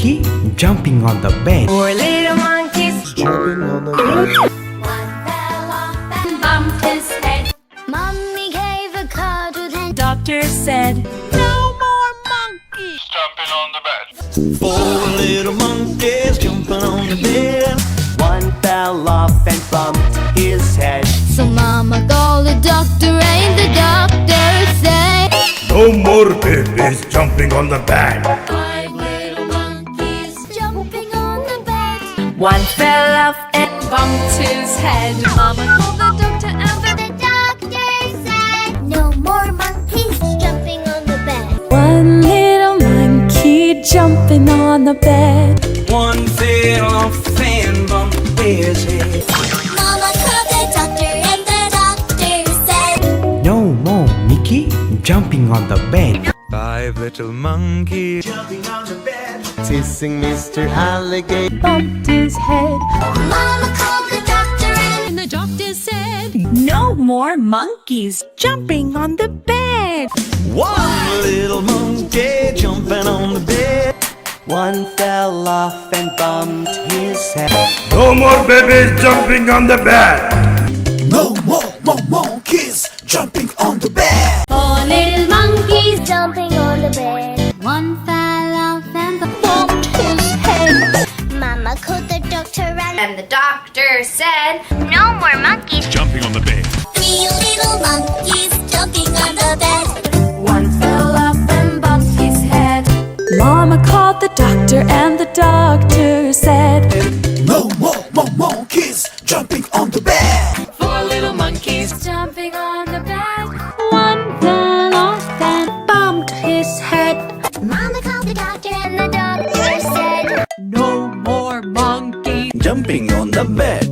Mickey jumping on the bed. Four little monkeys jumping on the bed. One fell off and bumped his head. Mommy gave a cuddle, then doctor said, no more monkeys jumping on the bed. Four little monkeys jumping on the bed. One fell off and bumped his head. So Mama called the doctor and the doctor said, No more babies jumping on the bed. five little monkeys jumping on the bed. One fell off and bumped his head. Mama called the doctor and the doctor said, no more monkeys jumping on the bed. One little monkey jumping on the bed. One fell off and bumped his head. Mama called the doctor and the doctor said, No more Mickey jumping on the bed. Five little monkeys Jumping on the bed. Kissing Mr. Alligator. bumped his head. Mama called the doctor and the doctor said, no more monkeys jumping on the bed. One little monkey jumping on the bed. One fell off and bumped his head. No more babies jumping on the bed. No more monkeys jumping on the bed. Four little monkeys jumping on the bed. One fell off and bumped his head. Mama called the doctor and the doctor said, no more monkeys Jumping on the bed. Three little monkeys jumping on the bed. One fell off and bumped his head. Mama called the doctor and the doctor said, No more monkeys jumping on the bed. four little monkeys jumping on the bed. One fell off and bumped his head. Mama called the doctor and the doctor said, no more monkeys Jumping on the bed.